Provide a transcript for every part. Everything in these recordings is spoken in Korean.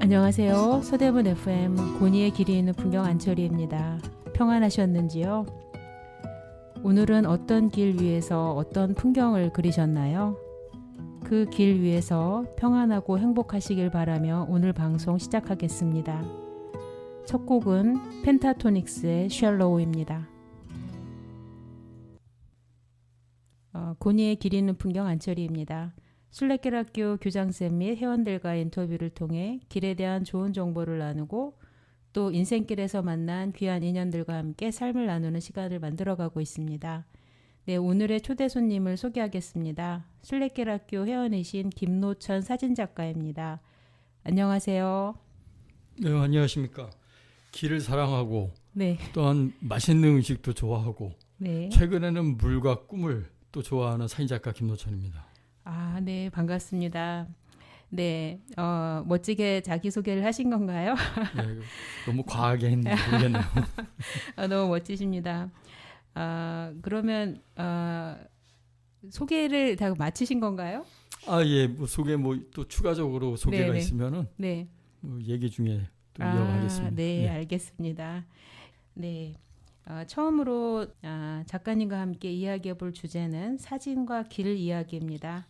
안녕하세요. 서대문 FM 고니의 길이 있는 풍경 안철희입니다. 평안하셨는지요? 오늘은 어떤 길 위에서 어떤 풍경을 그리셨나요? 그 길 위에서 평안하고 행복하시길 바라며 오늘 방송 시작하겠습니다. 첫 곡은 펜타토닉스의 쉘로우입니다. 고니의 길 있는 풍경 안철희입니다. 순례길학교 교장쌤 및 회원들과의 인터뷰를 통해 길에 대한 좋은 정보를 나누고 또 인생길에서 만난 귀한 인연들과 함께 삶을 나누는 시간을 만들어가고 있습니다. 네, 오늘의 초대 손님을 소개하겠습니다. 순례길학교 회원이신 김노천 사진작가입니다. 안녕하세요. 네, 안녕하십니까. 길을 사랑하고 네. 또한 맛있는 음식도 좋아하고 네. 최근에는 물과 꿈을 또 좋아하는 사진작가 김노천입니다. 아, 네, 반갑습니다. 네, 멋지게 자기소개를 하신 건가요? 네, 너무 과하게 했는지 모르겠네요. 너무 멋지십니다. 그러면 소개를 다 마치신 건가요? 예, 뭐 소개 또 추가적으로 소개가 네네. 있으면은 네. 뭐 얘기 중에 또 이어가겠습니다. 네, 알겠습니다. 네. 처음으로 작가님과 함께 이야기해 볼 주제는 사진과 길 이야기입니다.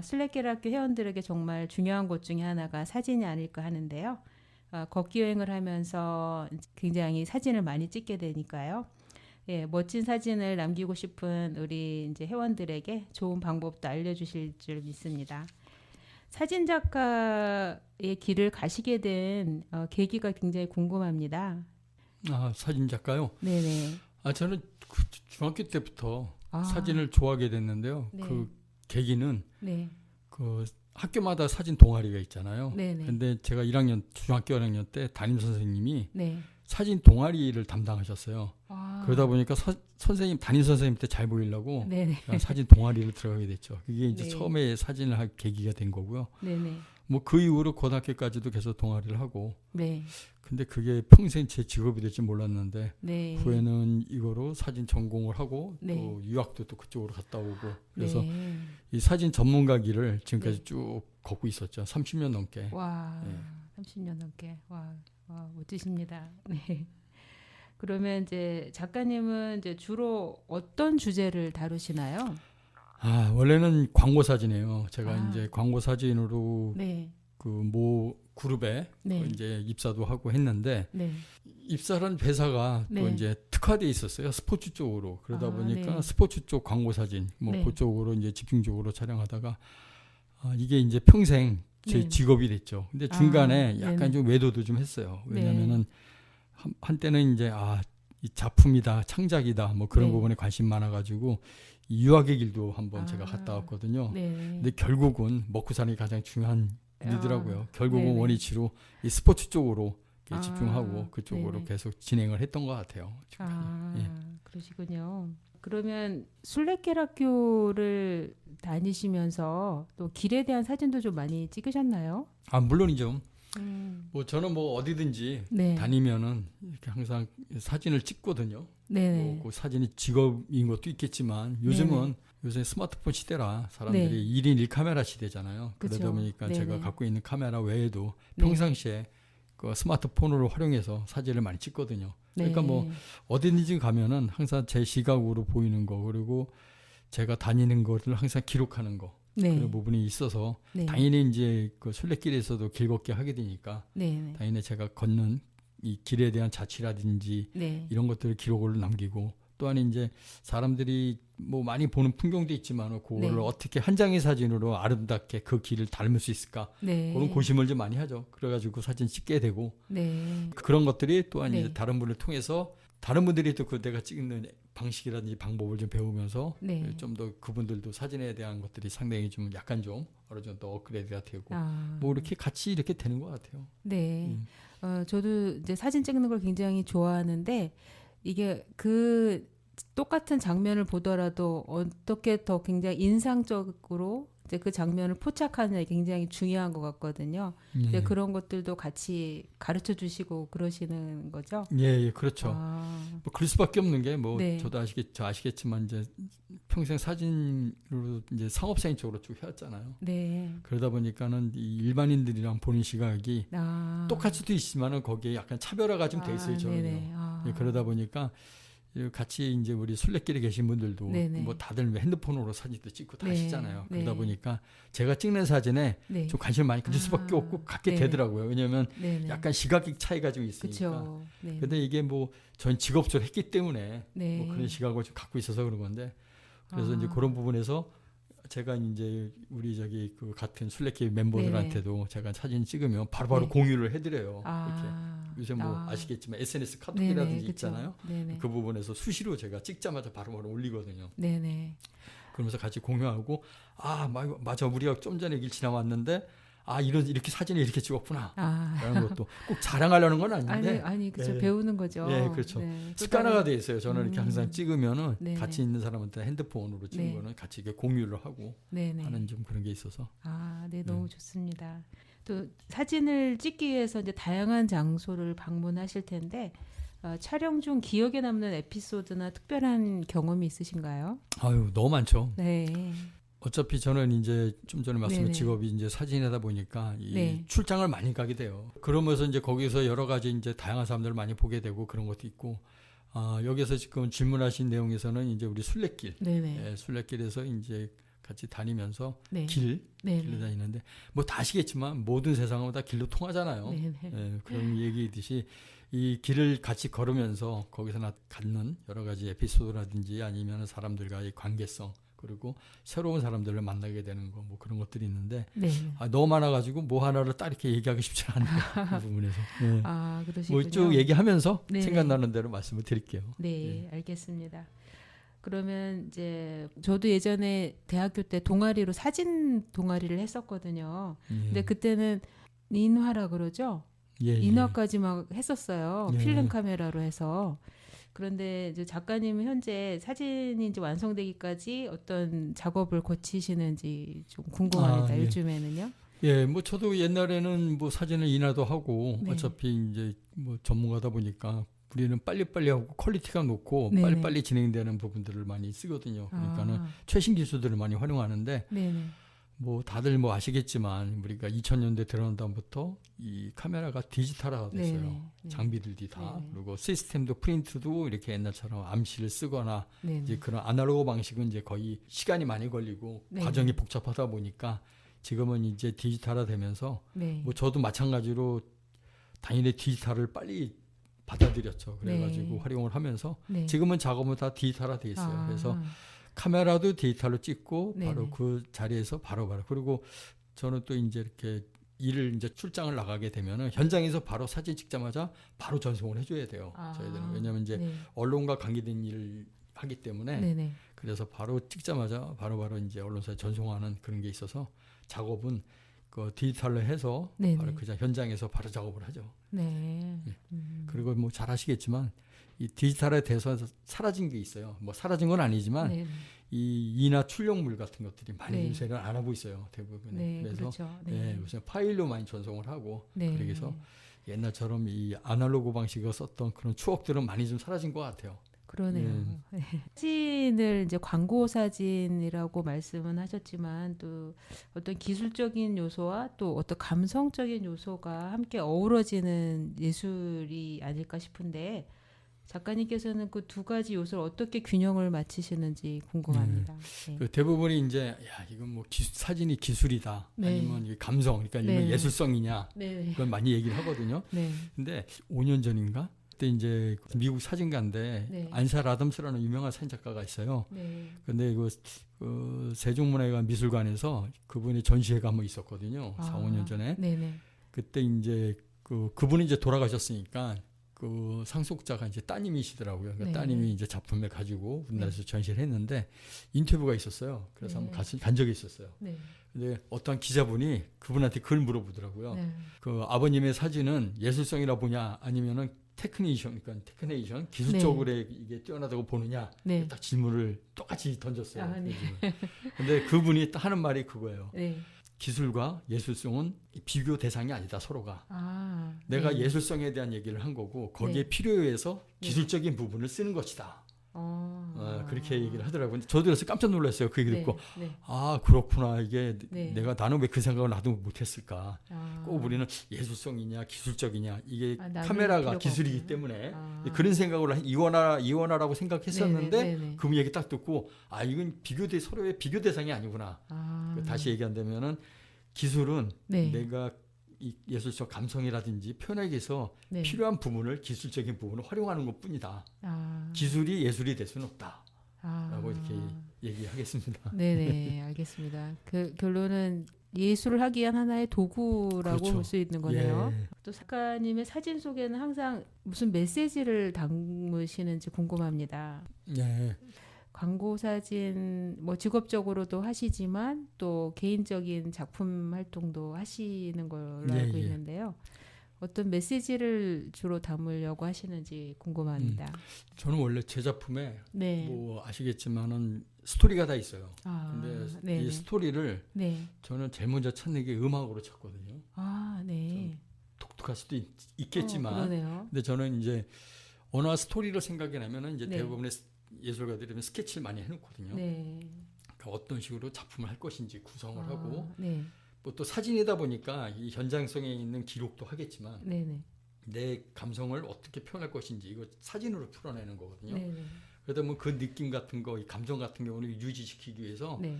순례길학교 회원들에게 정말 중요한 것 중에 하나가 사진이 아닐까 하는데요. 걷기 여행을 하면서 굉장히 사진을 많이 찍게 되니까요. 예, 멋진 사진을 남기고 싶은 우리 이제 회원들에게 좋은 방법도 알려주실 줄 믿습니다. 사진 작가의 길을 가시게 된 계기가 굉장히 궁금합니다. 사진작가요? 네네. 저는 중학교 때부터 아. 사진을 좋아하게 됐는데요. 네. 그 계기는 네. 그 학교마다 사진 동아리가 있잖아요. 네네. 근데 제가 중학교 1학년 때 담임 선생님이 네. 사진 동아리를 담당하셨어요. 아. 그러다 보니까 담임 선생님한테 잘 보이려고 네네. 사진 동아리를 들어가게 됐죠. 그게 이제 네. 처음에 사진을 할 계기가 된 거고요. 네네. 뭐 그 이후로 고등학교까지도 계속 동아리를 하고. 네. 근데 그게 평생 제 직업이 될지 몰랐는데 네. 후에는 이거로 사진 전공을 하고 네. 또 유학도 또 그쪽으로 갔다 오고 그래서 네. 이 사진 전문가 길을 지금까지 네. 쭉 걷고 있었죠. 30년 넘게. 와, 네. 30년 넘게. 와, 멋지십니다. 네. 그러면 이제 작가님은 이제 주로 어떤 주제를 다루시나요? 원래는 광고 사진이에요. 제가 이제 광고 사진으로 네. 그 모 그룹에 네. 이제 입사도 하고 했는데 네. 입사한 회사가 또 네. 이제 특화돼 있었어요. 스포츠 쪽으로. 그러다 보니까 네. 스포츠 쪽 광고 사진 네. 그쪽으로 이제 집중적으로 촬영하다가 이게 이제 평생 제 네. 직업이 됐죠. 근데 중간에 약간 네네. 좀 외도도 좀 했어요. 네. 왜냐면은 한때는 이제 이 작품이다, 창작이다, 뭐 그런 네. 부분에 관심 많아가지고 이 유학의 길도 한번 제가 갔다 왔거든요. 네. 근데 결국은 먹고 사는 게 가장 중요한 일이더라고요. 결국은 네네. 원위치로 이 스포츠 쪽으로 이렇게 집중하고 그쪽으로 네네. 계속 진행을 했던 것 같아요. 예. 그러시군요. 그러면 순례길학교를 다니시면서 또 길에 대한 사진도 좀 많이 찍으셨나요? 물론이죠. 뭐 저는 뭐 어디든지 네. 다니면은 이렇게 항상 사진을 찍거든요. 네네. 뭐 그 사진이 직업인 것도 있겠지만 요즘은 요새 스마트폰 시대라 사람들이 네. 1인 1카메라 시대잖아요. 그러다 그쵸. 보니까 네네. 제가 갖고 있는 카메라 외에도 네. 평상시에 그 스마트폰으로 활용해서 사진을 많이 찍거든요. 그러니까 네. 뭐 어디든지 가면은 항상 제 시각으로 보이는 거 그리고 제가 다니는 것을 항상 기록하는 거 네. 그런 부분이 있어서 네. 당연히 이제 그 순례길에서도 길 걷기 하게 되니까 네. 당연히 제가 걷는 이 길에 대한 자취라든지 네. 이런 것들을 기록을 남기고 또한 이제 사람들이 뭐 많이 보는 풍경도 있지만 그거를 네. 어떻게 한 장의 사진으로 아름답게 그 길을 닮을 수 있을까 네. 그런 고심을 좀 많이 하죠. 그래가지고 사진 찍게 되고 네. 그런 것들이 또한 네. 이제 다른 분을 통해서 다른 분들이 또 그 내가 찍는 방식이라든지 방법을 좀 배우면서 네. 좀 더 그분들도 사진에 대한 것들이 상당히 좀 약간 좀 어느 정도 업그레이드가 되고 뭐 이렇게 같이 이렇게 되는 것 같아요. 네. 저도 이제 사진 찍는 걸 굉장히 좋아하는데 이게 그 똑같은 장면을 보더라도 어떻게 더 굉장히 인상적으로 이제 그 장면을 포착하느냐 굉장히 중요한 것 같거든요. 이제 그런 것들도 같이 가르쳐 주시고 그러시는 거죠? 예, 그렇죠. 뭐 그럴 수밖에 없는 게 뭐 네. 저도 아시겠지만 이제 평생 사진으로 이제 상업사인 쪽으로 쭉 해왔잖아요. 네. 그러다 보니까는 이 일반인들이랑 보는 시각이 똑같을 수도 있지만은 거기에 약간 차별화가 좀 돼 있어요. 저는요. 예, 그러다 보니까 같이 이제 우리 순례길에 계신 분들도 네네. 뭐 다들 핸드폰으로 사진도 찍고 다 네. 하시잖아요. 네. 그러다 보니까 제가 찍는 사진에 네. 좀 관심을 많이 가질 수밖에 없고 갖게 네네. 되더라고요. 왜냐하면 네네. 약간 시각적 차이가 좀 있으니까. 그렇죠. 네. 근데 이게 뭐 전 직업적으로 했기 때문에 네. 뭐 그런 시각을 좀 갖고 있어서 그런 건데 그래서 이제 그런 부분에서 제가 이제 우리 저기 그 같은 순례길 멤버들한테도 제가 사진 찍으면 바로바로 네. 공유를 해드려요. 이렇게 요새 뭐 아시겠지만 SNS 카톡이라든지 네네. 있잖아요. 네네. 그 부분에서 수시로 제가 찍자마자 바로바로 올리거든요. 네네. 그러면서 같이 공유하고 맞아 우리가 좀 전에 길 지나왔는데 이렇게 사진을 이렇게 찍었구나. 라는 것도 꼭 자랑하려는 건 아닌데. 아니 그렇죠. 네. 배우는 거죠. 네, 그렇죠. 네. 습관화가 돼 있어요. 저는 이렇게 항상 찍으면은 네네. 같이 있는 사람한테 핸드폰으로 찍은 네. 거는 같이 이렇게 공유를 하고 네네. 하는 좀 그런 게 있어서. 네, 너무 좋습니다. 또 사진을 찍기 위해서 이제 다양한 장소를 방문하실 텐데 촬영 중 기억에 남는 에피소드나 특별한 경험이 있으신가요? 너무 많죠. 네. 어차피 저는 이제 좀 전에 말씀드린 네네. 직업이 이제 사진이다 보니까 이 네. 출장을 많이 가게 돼요. 그러면서 이제 거기서 여러 가지 이제 다양한 사람들을 많이 보게 되고 그런 것도 있고, 여기서 지금 질문하신 내용에서는 이제 우리 순례길, 네네. 순례길에서 이제 같이 다니면서 네. 길로 네네. 다니는데 뭐 다 아시겠지만 모든 세상은 다 길로 통하잖아요. 네네. 그런 얘기듯이 이 길을 같이 걸으면서 거기서 갖는 여러 가지 에피소드라든지 아니면 사람들과의 관계성 그리고 새로운 사람들을 만나게 되는 거 뭐 그런 것들이 있는데 네. 너무 많아가지고 뭐 하나를 딱 이렇게 얘기하기 쉽지 않네요. 그 부분에서. 네. 그러시군요. 뭐 쭉 얘기하면서 네네. 생각나는 대로 말씀을 드릴게요. 네, 알겠습니다. 그러면 이제 저도 예전에 대학교 때 동아리로 사진 동아리를 했었거든요. 근데 그때는 인화라 그러죠. 인화까지 막 했었어요. 필름 카메라로 해서. 그런데 이제 작가님은 현재 사진이 이제 완성되기까지 어떤 작업을 거치시는지 좀 궁금합니다. 요즘에는요. 뭐 저도 옛날에는 뭐 사진을 인화도 하고 네. 어차피 이제 뭐 전문가다 보니까 우리는 빨리빨리 하고 퀄리티가 높고 네네. 빨리빨리 진행되는 부분들을 많이 쓰거든요. 그러니까는 최신 기술들을 많이 활용하는데 네네. 뭐 다들 뭐 아시겠지만 우리가 2000년대 들어온 다음부터 이 카메라가 디지털화가 됐어요. 네네. 장비들이 다. 네네. 그리고 시스템도 프린트도 이렇게 옛날처럼 암시를 쓰거나 네네. 이제 그런 아날로그 방식은 이제 거의 시간이 많이 걸리고 네네. 과정이 복잡하다 보니까 지금은 이제 디지털화 되면서 네. 뭐 저도 마찬가지로 당연히 디지털을 빨리 받아들였죠. 그래가지고 네. 활용을 하면서 네. 지금은 작업은 다 디지털화 돼 있어요. 그래서 카메라도 디지털로 찍고 네네. 바로 그 자리에서 바로바로 그리고 저는 또 이제 이렇게 일을 이제 출장을 나가게 되면은 현장에서 바로 사진 찍자마자 바로 전송을 해줘야 돼요. 저희들은 왜냐하면 이제 네. 언론과 관계된 일을 하기 때문에 네네. 그래서 바로 찍자마자 바로바로 이제 언론사에 전송하는 그런 게 있어서 작업은 그 디지털로 해서 네네. 바로 그 현장에서 바로 작업을 하죠. 네. 그리고 뭐 잘 아시겠지만 이 디지털에 대해서 사라진 게 있어요. 뭐 사라진 건 아니지만 네. 이 인화 출력물 같은 것들이 많이 네. 요새는 안 하고 있어요. 대부분. 네, 그래서 그렇죠. 네. 요새 파일로 많이 전송을 하고 네. 그래서 옛날처럼 이 아날로그 방식을 썼던 그런 추억들은 많이 좀 사라진 것 같아요. 그러네요. 사진을 이제 광고 사진이라고 말씀은 하셨지만 또 어떤 기술적인 요소와 또 어떤 감성적인 요소가 함께 어우러지는 예술이 아닐까 싶은데 작가님께서는 그 두 가지 요소를 어떻게 균형을 맞추시는지 궁금합니다. 네. 그 대부분이 이제 이건 뭐 사진이 기술이다 네. 아니면 이게 감성 그러니까 이건 네. 예술성이냐 네. 그건 많이 얘기를 하거든요. 네. 근데 5년 전인가 그때 이제 미국 사진가인데 네. 안샬 아담스라는 유명한 사진 작가가 있어요. 네. 근데 그 세종문화회관 미술관에서 그분이 전시회가 한번 있었거든요. 4, 5년 전에. 네네. 그때 이제 그분이 이제 돌아가셨으니까 그 상속자가 이제 따님이시더라고요. 그러니까 네. 따님이 이제 작품을 가지고 우리나라에서 전시를 했는데 인터뷰가 있었어요. 그래서 네. 한번 간 적이 있었어요. 네. 근데 어떤 기자분이 그분한테 그걸 물어보더라고요. 네. 그 아버님의 사진은 예술성이라 보냐 아니면은 테크니션, 그러니까 테크네이션 기술적으로 이게 뛰어나다고 보느냐 네. 딱 질문을 똑같이 던졌어요. 네. 근데 그분이 딱 하는 말이 그거예요. 네. 기술과 예술성은 비교 대상이 아니다 서로가. 내가 네. 예술성에 대한 얘기를 한 거고 거기에 네. 필요에 의해서 기술적인 부분을 쓰는 것이다. 그렇게 얘기를 하더라고요. 근데 저도 그래서 깜짝 놀랐어요. 그 얘기 네, 듣고 네, 아 그렇구나 이게 네. 나는 왜 그 생각을 나도 못했을까. 아, 꼭 우리는 예술성이냐 기술적이냐 이게 남일 카메라가 필요가 기술이기 없구나. 때문에 아. 그런 생각으로 이원화라고 생각했었는데 네, 네, 네, 네. 그 얘기 딱 듣고 아 이건 서로의 비교 대상이 아니구나. 아, 다시 얘기한다면은 기술은 네. 내가 이 예술적 감성이라든지 표현하기 위해서 네. 필요한 부분을 기술적인 부분을 활용하는 것뿐이다. 아, 기술이 예술이 될 수는 없다. 아. 라고 이렇게 얘기하겠습니다. 네네, 알겠습니다. 그 결론은 예술을 하기 위한 하나의 도구라고 그렇죠. 볼 수 있는 거네요. 예. 또 작가님의 사진 속에는 항상 무슨 메시지를 담으시는지 궁금합니다. 예. 광고 사진 뭐 직업적으로도 하시지만 또 개인적인 작품 활동도 하시는 걸로 예, 알고 예. 있는데요. 어떤 메시지를 주로 담으려고 하시는지 궁금합니다. 저는 원래 제 작품에 네. 뭐 아시겠지만은 스토리가 다 있어요. 아, 근데 네네. 이 스토리를 네. 저는 제일 먼저 찾는 게 음악으로 찾거든요. 아, 네. 독특할 수도 있겠지만 그러네요. 근데 저는 이제 어느 스토리를 생각해 나면은 이제 네. 대부분의 예술가들이 스케치를 많이 해놓거든요. 네. 그러니까 어떤 식으로 작품을 할 것인지 구성을 하고 네. 뭐 또 사진이다 보니까 이 현장성에 있는 기록도 하겠지만 네네. 내 감성을 어떻게 표현할 것인지 이거 사진으로 풀어내는 거거든요. 네네. 그러다 보면 그 느낌 같은 거, 이 감정 같은 경우는 유지시키기 위해서 네.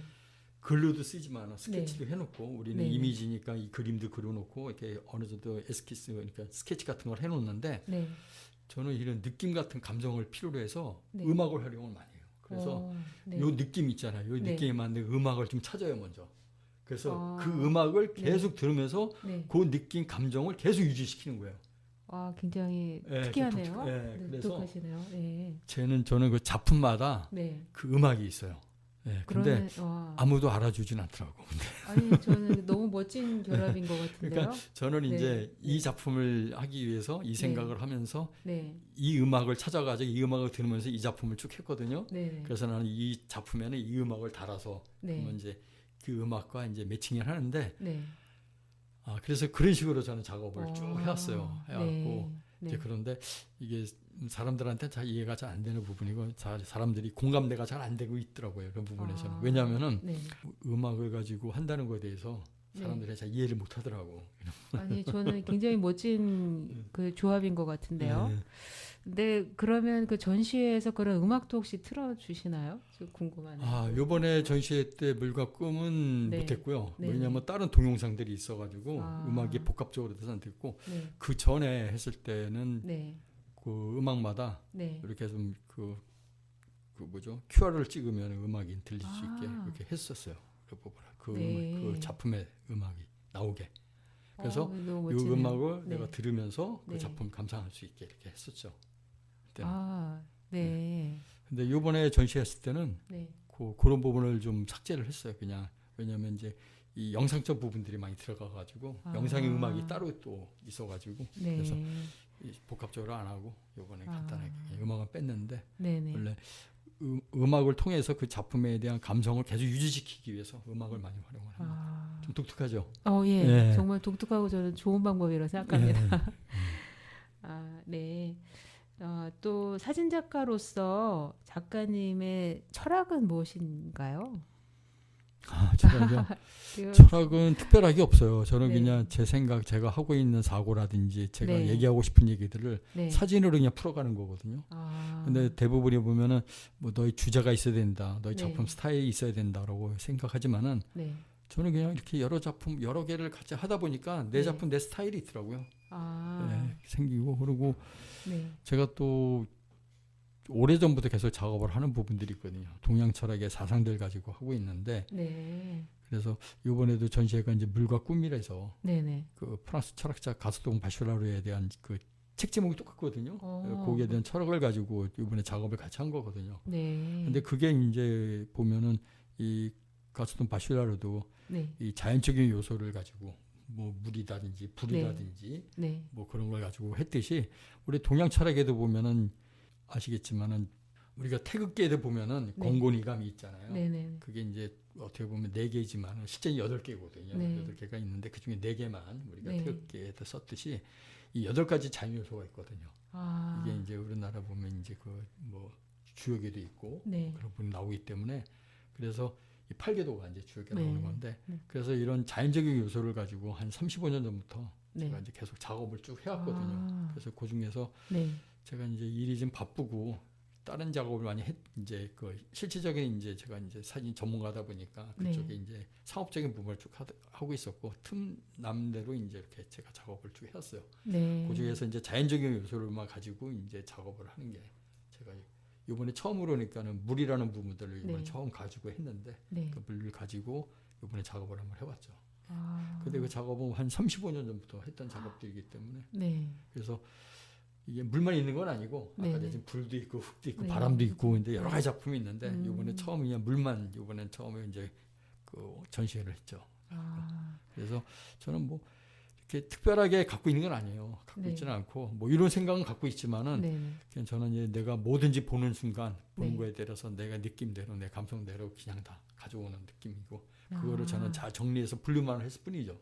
글로도 쓰지만 스케치도 해놓고 우리는 네네. 이미지니까 이 그림도 그려놓고 이렇게 어느 정도 에스키스 그러니까 스케치 같은 걸 해놓는데 네. 저는 이런 느낌 같은 감정을 필요로 해서 네. 음악을 활용을 많이 해요. 그래서 네. 요 느낌 있잖아요. 요 네. 느낌에 맞는 음악을 좀 찾아요 먼저. 그래서 아. 그 음악을 네. 계속 들으면서 네. 그 느낌 감정을 계속 유지시키는 거예요. 아, 굉장히 예, 특이하네요. 그래서 독특하시네요. 네. 저는 그 작품마다 네. 그 음악이 있어요. 예, 근데 아무도 알아주진 않더라고. 아니 저는 너무 멋진 결합인 것 같은데요. 그러니까 저는 네. 이제 이 작품을 하기 위해서 이 생각을 하면서 네. 이 음악을 찾아가지고 이 음악을 들으면서 이 작품을 쭉 했거든요. 네. 그래서 나는 이 작품에는 이 음악을 달아서 그러면 이제 그 음악과 이제 매칭을 하는데 네. 그래서 그런 식으로 저는 작업을 쭉 해왔어요. 해왔고 네. 이제 그런데 이게 사람들한테 잘 이해가 잘 안 되는 부분이고 사람들이 공감대가 잘 안 되고 있더라고요. 그런 부분에서는. 왜냐하면은 네. 음악을 가지고 한다는 거에 대해서 사람들이 잘 이해를 못 하더라고. 아니 저는 굉장히 멋진 그 조합인 것 같은데요. 네. 근데 그러면 그 전시회에서 그런 음악도 혹시 틀어주시나요? 좀 궁금하네요. 요번에 전시회 때 물과 꿈은 네. 못했고요. 네. 왜냐하면 다른 동영상들이 있어가지고 아. 음악이 복합적으로 돼서 안 됐고 네. 그 전에 했을 때는 네. 그 음악마다 네. 이렇게 좀 그 뭐죠? QR을 찍으면 음악이 들릴 수 있게 이렇게 했었어요. 그 부분을 네. 음악, 그 작품의 음악이 나오게. 그래서 너무 이 멋지네요. 음악을 네. 내가 들으면서 그 네. 작품 감상할 수 있게 이렇게 했었죠. 그때는. 네. 근데 요번에 전시했을 때는 네. 그런 부분을 좀 삭제를 했어요. 그냥 왜냐하면 이제 이 영상적 부분들이 많이 들어가가지고 영상의 음악이 따로 또 있어가지고 네. 그래서 복합적으로 안 하고 요번에 간단하게 음악은 뺐는데 네네. 원래 음악을 통해서 그 작품에 대한 감성을 계속 유지시키기 위해서 음악을 많이 활용을 합니다. 좀 독특하죠? 예. 네. 정말 독특하고 저는 좋은 방법이라고 생각합니다. 네. 또 사진 작가로서 작가님의 철학은 무엇인가요? 철학이요? 철학은 특별하게 없어요. 저는 네. 그냥 제 생각, 제가 하고 있는 사고라든지 제가 네. 얘기하고 싶은 얘기들을 네. 사진으로 그냥 풀어가는 거거든요. 근데 대부분이 보면은 뭐 너의 주제가 있어야 된다, 너의 네. 작품 스타일이 있어야 된다라고 생각하지만은 네. 저는 그냥 이렇게 여러 작품, 여러 개를 같이 하다 보니까 내 네. 작품, 내 스타일이 있더라고요. 아. 생기고 그리고 네. 제가 또 오래전부터 계속 작업을 하는 부분들이 있거든요. 동양 철학의 사상들 가지고 하고 있는데 네. 그래서 이번에도 전시회가 이제 물과 꿈이라서 네네. 그 프랑스 철학자 가스동 바슈라르에 대한 그 책 제목이 똑같거든요. 거기에 대한 철학을 가지고 이번에 작업을 같이 한 거거든요. 네. 근데 그게 이제 보면은 이 가스동 바슈라르도 네. 이 자연적인 요소를 가지고 뭐 물이라든지 불이라든지 네. 뭐 그런 걸 가지고 했듯이 우리 동양 철학에도 보면은 아시겠지만은 우리가 태극기에도 보면은 네. 공곤이감이 있잖아요. 네네. 그게 그게 이제 어떻게 보면 4개지만 실제 8개거든요. 네. 8개가 있는데 그중에 4개만 우리가 네. 태극기에다 썼듯이 이 8가지 자연 요소가 있거든요. 아. 이게 이제 우리나라 보면 이제 그 뭐 주역에도 있고 네. 그런 분이 나오기 때문에 그래서 이 팔계도가 이제 주역에 네. 나오는 건데 네. 그래서 이런 자연적인 요소를 가지고 한 35년 전부터 네. 제가 이제 계속 작업을 쭉 해왔거든요. 아. 그래서 그 중에서 네. 제가 이제 일이 좀 바쁘고 다른 작업을 많이 이제 그 실질적인 이제 제가 이제 사진 전문가다 보니까 그쪽에 네. 이제 상업적인 부분을 쭉 하고 있었고 틈 남대로 이제 이렇게 제가 작업을 쭉 해왔어요. 네. 그 중에서 이제 자연적인 요소를만 가지고 이제 작업을 하는 게 제가 이번에 처음으로 그러니까는 물이라는 부분들을 이번에 네. 처음 가지고 했는데 네. 그 물을 가지고 이번에 작업을 한번 해봤죠. 아. 근데 그 작업은 한 35년 전부터 했던 작업들이기 때문에 네. 그래서 이게 물만 있는 건 아니고 아까 네네. 지금 불도 있고 흙도 있고 네. 바람도 있고 근데 여러 가지 작품이 있는데 이번에 음. 처음 그냥 물만 이번에 처음에 이제 그 전시회를 했죠. 아. 그래서 저는 뭐 이렇게 특별하게 갖고 있는 건 아니에요. 갖고 네. 있지는 않고 뭐 이런 생각은 갖고 있지만은 네. 그냥 저는 이제 내가 뭐든지 보는 순간 보는 네. 거에 대해서 내가 느낌대로 내 감성대로 그냥 다 가져오는 느낌이고 아. 그거를 저는 잘 정리해서 분류만 했을 뿐이죠.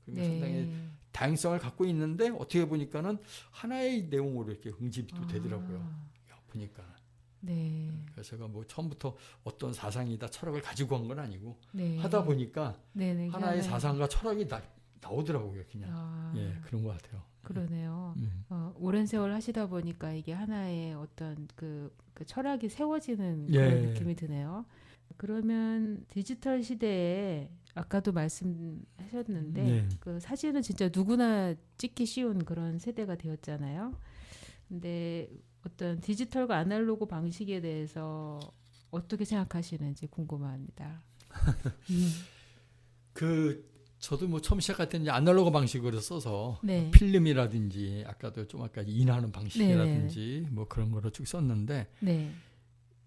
그러면 네. 상당히 다양성을 갖고 있는데 어떻게 보니까는 하나의 내용으로 이렇게 응집이 또 되더라고요. 아. 보니까. 네. 그래서 제가 뭐 처음부터 어떤 사상이다 철학을 가지고 한 건 아니고 네. 하다 보니까 네네. 하나의 사상과 철학이 나오더라고요. 그냥. 아. 예, 그런 것 같아요. 그러네요. 음. 오랜 세월 하시다 보니까 이게 하나의 어떤 그 철학이 세워지는 예. 그런 느낌이 드네요. 그러면 디지털 시대에 아까도 말씀하셨는데 네. 그 사진은 진짜 누구나 찍기 쉬운 그런 세대가 되었잖아요. 근데 어떤 디지털과 아날로그 방식에 대해서 어떻게 생각하시는지 궁금합니다. 저도 뭐 처음 시작할 때는 이제 아날로그 방식으로 써서 네. 필름이라든지 아까도 좀 아까 인하는 방식이라든지 뭐 그런 거로 쭉 썼는데 네.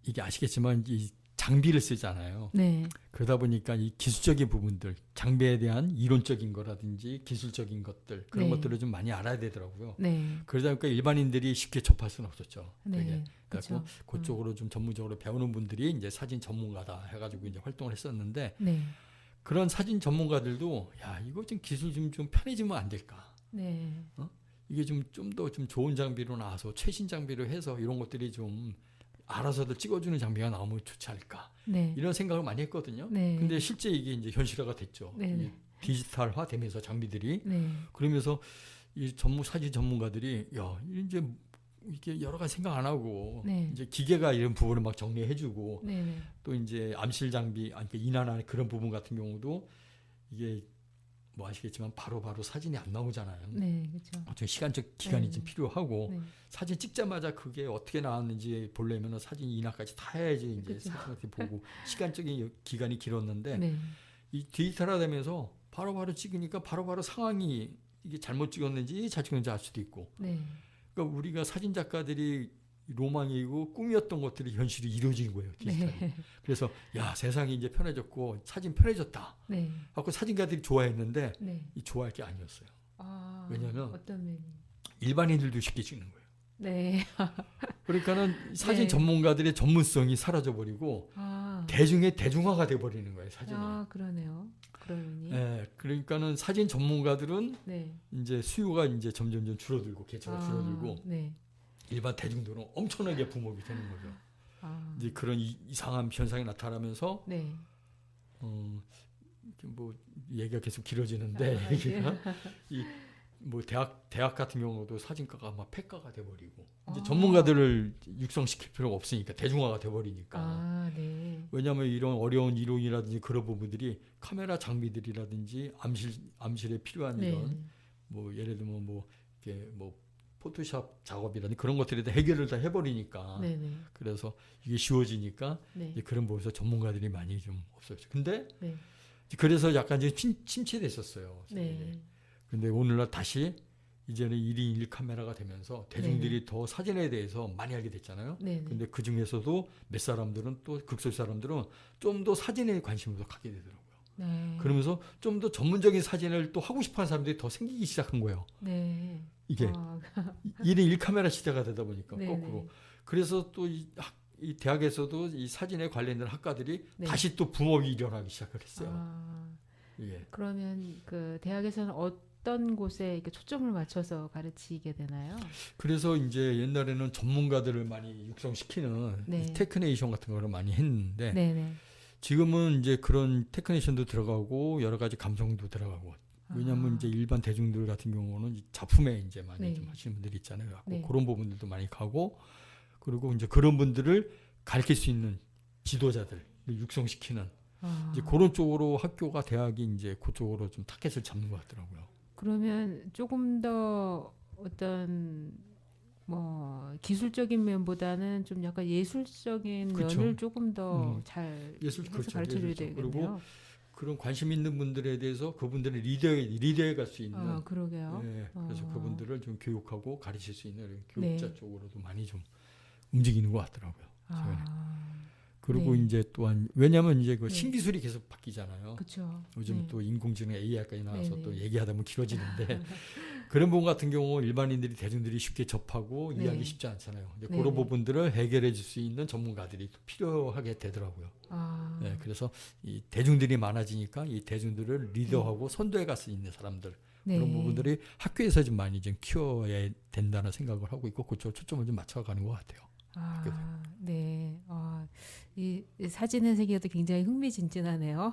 이게 아시겠지만 이 장비를 쓰잖아요. 네. 그러다 보니까 이 기술적인 부분들, 장비에 대한 이론적인 거라든지 기술적인 것들 그런 네. 것들을 좀 많이 알아야 되더라고요. 네. 그러다 보니까 일반인들이 쉽게 접할 수는 없었죠. 네. 되게. 그렇죠. 그래서 그쪽으로 좀 전문적으로 배우는 분들이 이제 사진 전문가다 해가지고 이제 활동을 했었는데 네. 그런 사진 전문가들도 야 이거 좀 기술 좀 편해지면 안 될까? 네. 이게 좀 더 좀 좋은 장비로 나와서 최신 장비로 해서 이런 것들이 좀 알아서들 찍어주는 장비가 나오면 좋지 않을까? 네. 이런 생각을 많이 했거든요. 네. 근데 실제 이게 이제 현실화가 됐죠. 네. 이 디지털화 되면서 장비들이 네. 그러면서 이 사진 전문가들이 야 이제 이게 여러 가지 생각 안 하고 네. 이제 기계가 이런 부분을 막 정리해주고 네. 또 이제 암실 장비, 아니 인화나 그런 부분 같은 경우도 이게 뭐 아시겠지만 바로바로 사진이 안 나오잖아요. 네. 그렇죠. 좀 시간적 기간이 네. 좀 필요하고 네. 사진 찍자마자 그게 어떻게 나왔는지 보려면 사진 인화까지 다 해야지 이제 그쵸. 사진을 보고 시간적인 기간이 길었는데 네. 이 디지털화되면서 바로바로 찍으니까 바로바로 상황이 이게 잘못 찍었는지 잘 찍었는지 알 수도 있고 네. 그러니까 우리가 사진 작가들이 로망이고 꿈이었던 것들이 현실이 이루어진 거예요. 디지털이. 네. 그래서 야 세상이 이제 편해졌고 사진 편해졌다. 네. 하고 사진가들이 좋아했는데 네. 이 좋아할 게 아니었어요. 아, 왜냐면 어떤 면이? 일반인들도 쉽게 찍는 거예요. 네. 그러니까는 사진 네. 전문가들의 전문성이 사라져 버리고 아. 대중의 대중화가 돼 버리는 거예요. 사진이. 아, 그러네요. 그러니. 예, 그러니까는 사진 전문가들은 네. 이제 수요가 이제 점점 줄어들고 개체가 줄어들고 네. 일반 대중들은 엄청나게 부목이 되는 거죠. 아. 이제 그런 이상한 현상이 나타나면서 네. 이렇게 뭐 얘기가 계속 길어지는데 얘기가 이 뭐 대학 같은 경우도 사진가가 막 폐가가 돼버리고 이제 아. 전문가들을 육성시킬 필요가 없으니까 대중화가 돼버리니까 아, 네. 왜냐하면 이런 어려운 이론이라든지 그런 부분들이 카메라 장비들이라든지 암실에 필요한 네. 이런 뭐 예를 들면 뭐 이렇게 뭐 포토샵 작업이라든지 그런 것들에 다 해결을 다 해버리니까 네, 네. 그래서 이게 쉬워지니까 네. 이제 그런 부분에서 전문가들이 많이 좀 없어졌죠. 근데 네. 그래서 약간 이제 침체됐었어요. 네. 근데 오늘날 다시 이제는 1인 1 카메라가 되면서 대중들이 더 사진에 대해서 많이 알게 됐잖아요. 네. 근데 그 중에서도 몇 사람들은 또 극소수 사람들은 좀 더 사진에 관심을 더 갖게 되더라고요. 네. 그러면서 좀 더 전문적인 사진을 또 하고 싶어하는 사람들이 더 생기기 시작한 거예요. 네. 이게 아, 1인 1 카메라 시대가 되다 보니까 네, 거꾸로. 네. 그래서 또 이 대학에서도 이 사진에 관련된 학과들이 네. 다시 또 붐업이 일어나기 시작을 했어요. 아, 예. 그러면 그 대학에서는 어떤 곳에 이렇게 초점을 맞춰서 가르치게 되나요? 그래서 이제 옛날에는 전문가들을 많이 육성시키는 네. 이 테크네이션 같은 거를 많이 했는데 네네. 지금은 이제 그런 테크네이션도 들어가고 여러 가지 감성도 들어가고 왜냐하면 이제 일반 대중들 같은 경우는 이 작품에 이제 많이 네. 좀 하시는 분들이 있잖아요. 갖고 네. 그런 부분들도 많이 가고 그리고 이제 그런 분들을 가르칠 수 있는 지도자들 육성시키는 이제 그런 쪽으로 학교가 대학이 이제 그쪽으로 좀 타겟을 잡는 것 같더라고요. 그러면 조금 더 어떤 뭐 기술적인 면보다는 좀 약간 예술적인 그쵸. 면을 조금 더 잘 예술 해서 그렇죠. 가르쳐줘야 예술적. 되겠네요. 그리고 그런 관심 있는 분들에 대해서 그분들을 리더해 갈 수 있는 그러게요. 예, 그래서 그분들을 좀 교육하고 가르칠 수 있는 이런 네. 교육자 쪽으로도 많이 좀 움직이는 것 같더라고요. 최근에. 그리고 네. 이제 또한 왜냐하면 이제 그 네. 신기술이 계속 바뀌잖아요. 그렇죠. 요즘 네. 또 인공지능 AI까지 나와서 네, 또 네. 얘기하다 보면 길어지는데 그런 부분 같은 경우 일반인들이 대중들이 쉽게 접하고 네. 이해하기 쉽지 않잖아요. 근데 네, 그런 네. 부분들을 해결해 줄 수 있는 전문가들이 또 필요하게 되더라고요. 네, 네. 그래서 이 대중들이 많아지니까 이 대중들을 리더하고 선도해 갈 수 있는 사람들 그런 부분들이 학교에서 좀 많이 좀 키워야 된다는 생각을 하고 있고 그쪽 초점을 좀 맞춰가는 것 같아요. 네. 이 사진의 세계도 굉장히 흥미진진하네요.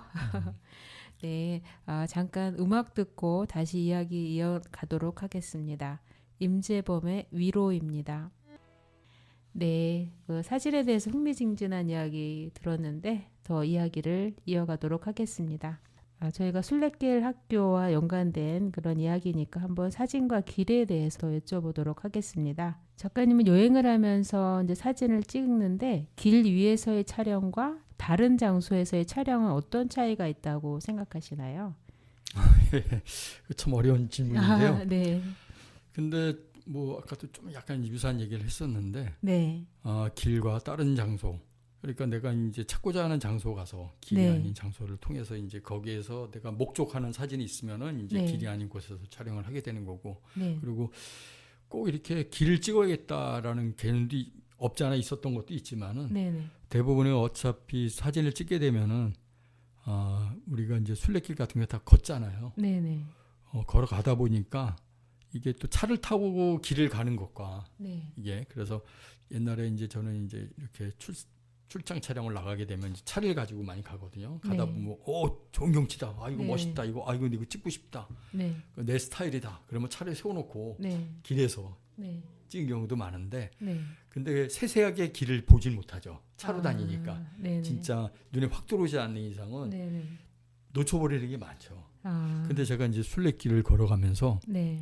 네. 잠깐 음악 듣고 다시 이야기 이어가도록 하겠습니다. 임재범의 위로입니다. 네. 그 사진에 대해서 흥미진진한 이야기 들었는데 더 이야기를 이어가도록 하겠습니다. 저희가 순례길 학교와 연관된 그런 이야기니까 한번 사진과 길에 대해서 더 여쭤보도록 하겠습니다. 작가님은 여행을 하면서 이제 사진을 찍는데 길 위에서의 촬영과 다른 장소에서의 촬영은 어떤 차이가 있다고 생각하시나요? 참 어려운 질문인데요. 네. 근데 뭐 아까도 좀 약간 유사한 얘기를 했었는데 네. 길과 다른 장소 그러니까 내가 이제 찾고자 하는 장소 가서 길이 네. 아닌 장소를 통해서 이제 거기에서 내가 목적하는 사진이 있으면은 이제 네. 길이 아닌 곳에서 촬영을 하게 되는 거고 네. 그리고 꼭 이렇게 길을 찍어야겠다라는 개념도 없지 않아 있었던 것도 있지만은 네. 대부분의 어차피 사진을 찍게 되면은 우리가 이제 순례길 같은 거 다 걷잖아요. 네. 걸어가다 보니까 이게 또 차를 타고 길을 가는 것과 네. 이게 그래서 옛날에 이제 저는 이제 이렇게 출장 촬영을 나가게 되면 이제 차를 가지고 많이 가거든요. 가다 네. 보면 좋은 경치다. 이거 네. 멋있다. 이거 찍고 싶다. 네. 내 스타일이다. 그러면 차를 세워놓고 네. 길에서 네. 찍은 경우도 많은데 네. 근데 세세하게 길을 보질 못하죠. 차로 다니니까. 네네. 진짜 눈에 확 들어오지 않는 이상은 네네. 놓쳐버리는 게 많죠. 근데 제가 이제 순례길을 걸어가면서 네.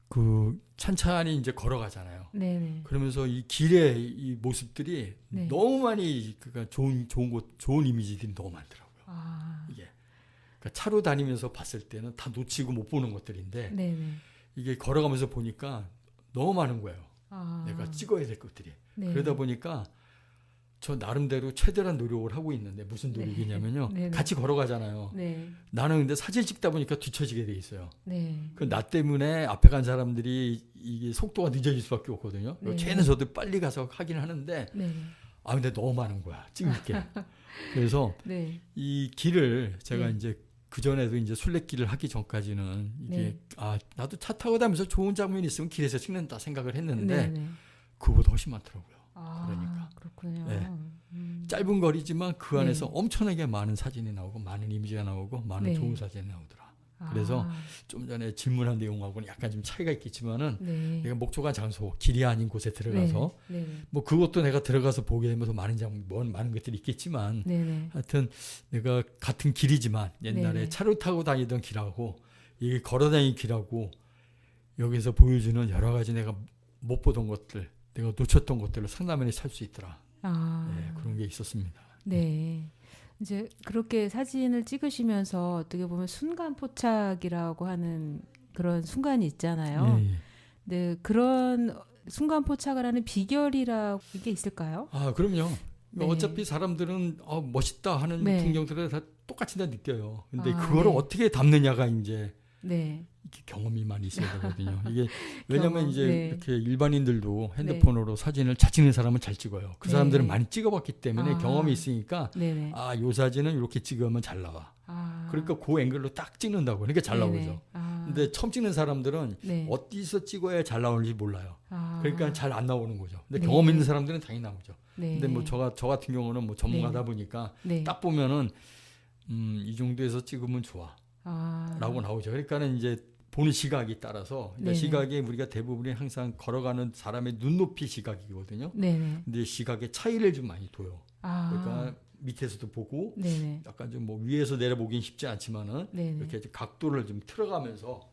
그 찬찬히 이제 걸어가잖아요. 네네. 그러면서 이 길의 이 모습들이 네. 너무 많이 그러니까 좋은 이미지들이 너무 많더라고요. 이게 그러니까 차로 다니면서 봤을 때는 다 놓치고 못 보는 것들인데 네네. 이게 걸어가면서 보니까 너무 많은 거예요. 내가 찍어야 될 것들이. 네. 그러다 보니까 저 나름대로 최대한 노력을 하고 있는데 무슨 노력이냐면요. 네네. 같이 걸어가잖아요. 네. 나는 근데 사진 찍다 보니까 뒤처지게 돼 있어요. 네. 그 나 때문에 앞에 간 사람들이 이게 속도가 늦어질 수밖에 없거든요. 네. 쟤는 저도 빨리 가서 하긴 하는데 네. 근데 너무 많은 거야. 찍을 게. 그래서 네. 이 길을 제가 네. 이제 그 전에도 이제 순례길을 하기 전까지는 이게 네. 나도 차 타고 다니면서 좋은 장면이 있으면 길에서 찍는다 생각을 했는데 네네. 그보다 훨씬 많더라고요. 그러니까. 그렇군요. 네. 짧은 거리지만 그 안에서 네. 엄청나게 많은 사진이 나오고 많은 이미지가 나오고 많은 네. 좋은 사진이 나오더라. 그래서 좀 전에 질문한 내용하고는 약간 좀 차이가 있겠지만은 네. 내가 목적한 장소, 길이 아닌 곳에 들어가서 네. 뭐 그것도 내가 들어가서 보게 되면서 많은 것들이 있겠지만 네네. 하여튼 내가 같은 길이지만 옛날에 네네. 차를 타고 다니던 길하고 이게 걸어 다니는 길하고 여기서 보여주는 여러 가지 내가 못 보던 것들 내가 놓쳤던 것들을 상당히 살 수 있더라. 네, 그런 게 있었습니다. 네. 이제 그렇게 사진을 찍으시면서 어떻게 보면 순간 포착이라고 하는 그런 순간이 있잖아요. 예. 네, 그런 순간 포착을 하는 비결이라고 이게 있을까요? 그럼요. 네. 어차피 사람들은 멋있다 하는 네. 풍경들을 다 똑같이 다 느껴요. 근데 아, 그거를 네. 어떻게 담느냐가 이제 네. 이렇게 경험이 많이 있어야 되거든요. 이게 왜냐면 이제 네. 이렇게 일반인들도 핸드폰으로 사진을 잘 찍는 사람은 잘 찍어요. 그 네. 사람들은 많이 찍어봤기 때문에 아. 경험이 있으니까 네네. 요 사진은 이렇게 찍으면 잘 나와. 그러니까 그 앵글로 딱 찍는다고. 그러니까 잘 네네. 나오죠. 근데 처음 찍는 사람들은 네. 어디서 찍어야 잘 나오는지 몰라요. 그러니까 잘 안 나오는 거죠. 근데 네. 경험 있는 사람들은 당연히 나오죠. 네. 근데 뭐 저 같은 경우는 뭐 전문가다 보니까 네. 딱 보면은 이 정도에서 찍으면 좋아. 라고 나오죠. 그러니까는 이제 보는 시각이 따라서 그러니까 시각이 우리가 대부분이 항상 걸어가는 사람의 눈높이 시각이거든요. 네네. 근데 시각의 차이를 좀 많이 둬요. 그러니까 밑에서도 보고 네네. 약간 좀 뭐 위에서 내려보긴 쉽지 않지만은 네네. 이렇게 각도를 좀 틀어가면서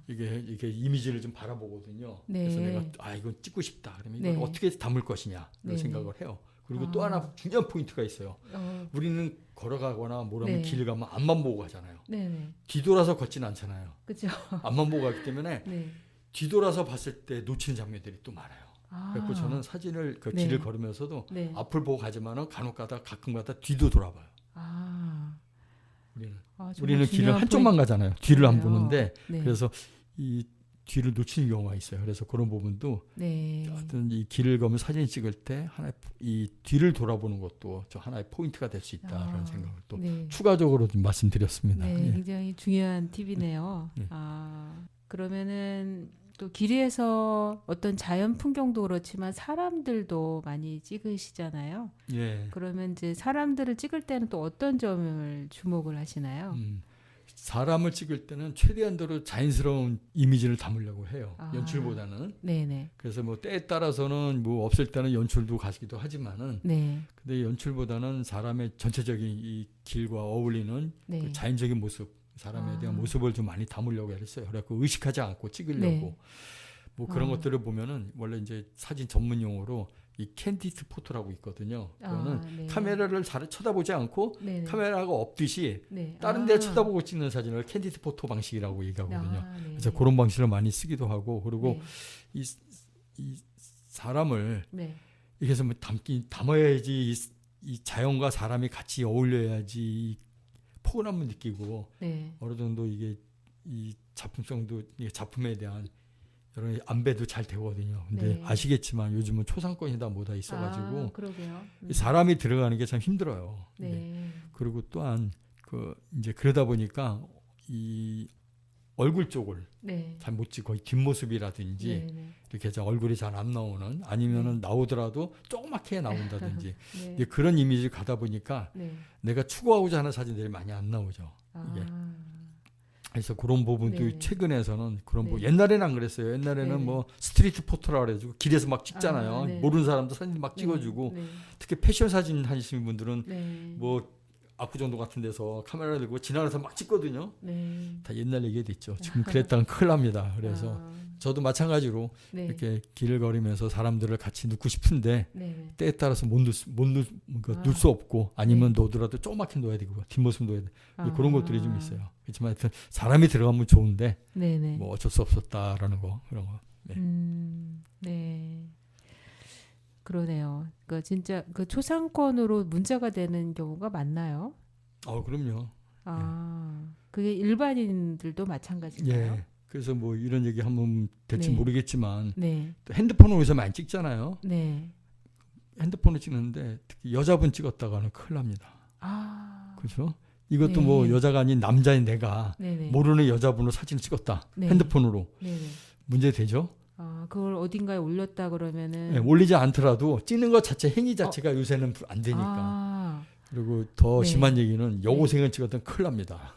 이게 이미지를 좀 바라보거든요. 네. 그래서 내가 이거 찍고 싶다. 그러면 이걸 네. 어떻게 담을 것이냐 이런 네네. 생각을 해요. 그리고 또 하나 중요한 포인트가 있어요. 우리는 걸어가거나 뭐라면 네. 길을 가면 앞만 보고 가잖아요. 네네. 뒤돌아서 걷지는 않잖아요. 그죠. 앞만 보고 가기 때문에 네. 뒤돌아서 봤을 때 놓치는 장면들이 또 많아요. 그래서 저는 사진을 네. 길을 걸으면서도 네. 앞을 보고 가지만은 간혹가다 가끔가다 뒤도 돌아봐요. 우리는 길을 한쪽만 가잖아요. 뒤를 안 보는데 네. 그래서 이 뒤를 놓치는 경우가 있어요. 그래서 그런 부분도 네. 어떤 이 길을 걸으면 사진 찍을 때 하나의 이 뒤를 돌아보는 것도 저 하나의 포인트가 될 수 있다라는 생각을 또 네. 추가적으로 좀 말씀드렸습니다. 네, 예. 굉장히 중요한 팁이네요. 그러면은 또 길에서 어떤 자연 풍경도 그렇지만 사람들도 많이 찍으시잖아요. 예. 그러면 이제 사람들을 찍을 때는 또 어떤 점을 주목을 하시나요? 사람을 찍을 때는 최대한도로 자연스러운 이미지를 담으려고 해요. 연출보다는. 네네. 그래서 뭐 때에 따라서는 뭐 없을 때는 연출도 가기도 하지만은. 네. 근데 연출보다는 사람의 전체적인 이 길과 어울리는 네. 그 자연적인 모습, 사람에 대한 모습을 좀 많이 담으려고 했어요. 그래서 의식하지 않고 찍으려고. 네. 뭐 그런 것들을 보면은 원래 이제 사진 전문 용어로 이 캔디드 포토라고 있거든요. 그거는 네. 카메라를 잘 쳐다보지 않고 네네. 카메라가 없듯이 네. 다른 데 쳐다보고 찍는 사진을 캔디드 포토 방식이라고 얘기하거든요. 네. 그래서 그런 방식을 많이 쓰기도 하고 그리고 네. 이 사람을 네. 이렇게 해서 뭐 담아야지 이 자연과 사람이 같이 어울려야지 이 포근함을 느끼고 네. 어느 정도 이게 이 작품성도 이 작품에 대한 여러 안배도 잘 되거든요. 근데 네. 아시겠지만 요즘은 초상권이다 뭐다 있어가지고 그러게요. 사람이 들어가는 게 참 힘들어요. 네. 그리고 또한 이제 그러다 보니까 이 얼굴 쪽을 네. 잘 못 찍고 거의 뒷모습이라든지 네. 이렇게 얼굴이 잘 안 나오는 아니면은 나오더라도 조그맣게 나온다든지 네. 이제 그런 이미지를 가다 보니까 네. 내가 추구하고자 하는 사진들이 많이 안 나오죠. 이게. 그래서 그런 부분도 네. 최근에서는 그런 네. 부분 옛날에는 안 그랬어요. 옛날에는 네. 뭐 스트리트 포토라 그래가지고 길에서 막 찍잖아요. 네. 모르는 사람도 사진 막 찍어주고 네. 특히 패션 사진 하시는 분들은 네. 뭐 압구정도 같은 데서 카메라 들고 지나가서 막 찍거든요. 네. 다 옛날 얘기 됐죠. 지금 그랬다간 큰일 납니다. 그래서 저도 마찬가지로 네. 이렇게 길을 걸으면서 사람들을 같이 눕고 싶은데 네. 때에 따라서 넣을 수 없고 아니면 놓더라도 조그맣게 놓아야 되고 뒷모습 놓아야 돼. 그런 것들이 좀 있어요. 그렇지만 하여튼 사람이 들어가면 좋은데 네네. 뭐 어쩔 수 없었다라는 거 그런 거. 네. 네. 그러네요. 그 진짜 그 초상권으로 문제가 되는 경우가 많나요? 그럼요. 그게 일반인들도 마찬가지인가요? 예. 그래서 뭐 이런 얘기 하면 될지 네. 모르겠지만 네. 또 핸드폰으로 해서 많이 찍잖아요. 네. 핸드폰을 찍는데 특히 여자분 찍었다가는 큰일 납니다. 그렇죠? 이것도 네. 뭐 여자가 아닌 남자인 내가 네네. 모르는 여자분으로 사진을 찍었다. 네. 핸드폰으로. 네네. 문제 되죠? 그걸 어딘가에 올렸다 그러면은 네, 올리지 않더라도 찍는 것 자체 행위 자체가 요새는 안 되니까. 그리고 더 네. 심한 얘기는 여고생을 찍었던 큰일 납니다.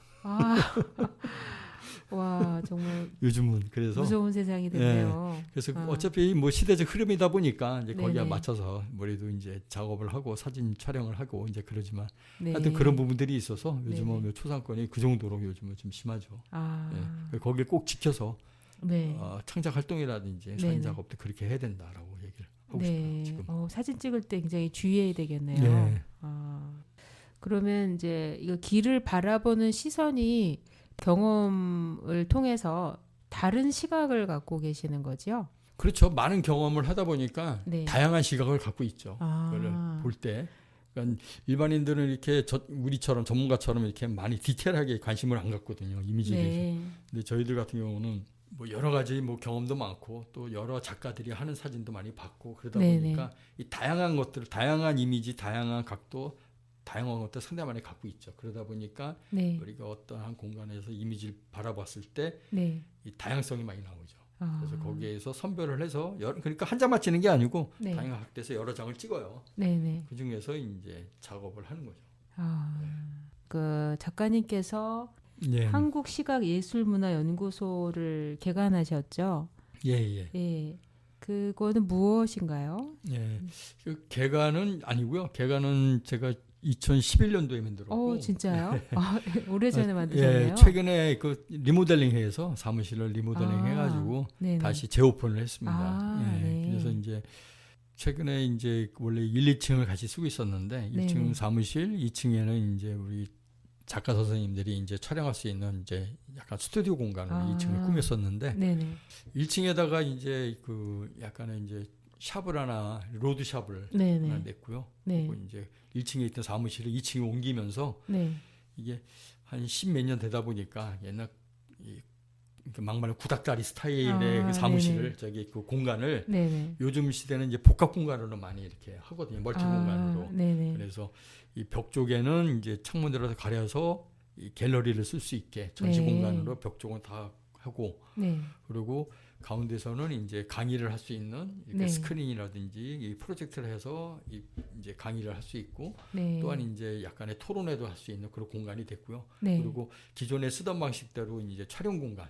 와 정말 요즘은 그래서 무서운 세상이 됐네요. 그래서 어차피 뭐 시대적 흐름이다 보니까 이제 거기에 네네. 맞춰서 머리도 이제 작업을 하고 사진 촬영을 하고 이제 그러지만 네. 하여튼 그런 부분들이 있어서 요즘은 네네. 초상권이 그 정도로 요즘은 좀 심하죠. 예. 거기를 꼭 지켜서 네. 창작 활동이라든지 네네. 사진 작업도 그렇게 해야 된다라고 얘기를 하고 싶어요. 지금. 사진 찍을 때 굉장히 주의해야 되겠네요. 네. 그러면 이제 이거 길을 바라보는 시선이 경험을 통해서 다른 시각을 갖고 계시는 거죠? 그렇죠. 많은 경험을 하다 보니까 네. 다양한 시각을 갖고 있죠. 그걸 볼 때. 그러니까 일반인들은 이렇게 우리처럼 전문가처럼 이렇게 많이 디테일하게 관심을 안 갖거든요. 이미지에 대해서. 근데 저희들 같은 경우는 뭐 여러 가지 뭐 경험도 많고 또 여러 작가들이 하는 사진도 많이 봤고 그러다 네네. 보니까 이 다양한 것들, 다양한 이미지, 다양한 각도, 다양한 것들 상당히 많이 갖고 있죠. 그러다 보니까 네. 우리가 어떤 한 공간에서 이미지를 바라봤을 때 네. 이 다양성이 많이 나오죠. 아. 그래서 거기에서 선별을 해서 그러니까 한 장만 찍는 게 아니고 네. 다양한 확대해서 여러 장을 찍어요. 네네. 그 중에서 이제 작업을 하는 거죠. 아. 그 작가님께서 예. 한국시각예술문화연구소를 개관하셨죠? 예, 예. 예. 그거는 무엇인가요? 예. 그 개관은 아니고요. 개관은 제가 2011년도에 만들었고. 진짜요? 아, 오래전에 만드셨네요. 예, 최근에 그 리모델링해서 사무실을 리모델링해가지고 네네. 다시 재오픈을 했습니다. 아, 예, 네. 그래서 이제 최근에 이제 원래 1, 2층을 같이 쓰고 있었는데 1층 네네. 사무실, 2층에는 이제 우리 작가 선생님들이 이제 촬영할 수 있는 이제 약간 스튜디오 공간을 2층을 꾸몄었는데 네네. 1층에다가 이제 그 약간의 이제 샵을 하나 로드샵을 네네. 하나 냈고요. 네. 그리고 이제 1층에 있던 사무실을 2층에 옮기면서 네. 이게 한 10몇 년 되다 보니까 옛날 그 막말로 구닥다리 스타일의 그 사무실을 네네. 저기 그 공간을 네네. 요즘 시대는 이제 복합 공간으로 많이 이렇게 하거든요. 멀티 공간으로. 네네. 그래서 이 벽 쪽에는 이제 창문으로 가려서 이 갤러리를 쓸 수 있게 전시 네. 공간으로 벽 쪽은 다 하고 네. 그리고 가운데서는 이제 강의를 할 수 있는 이렇게 네. 스크린이라든지 이 프로젝트를 해서 이제 강의를 할 수 있고 네. 또한 이제 약간의 토론회도 할 수 있는 그런 공간이 됐고요. 네. 그리고 기존에 쓰던 방식대로 이제 촬영 공간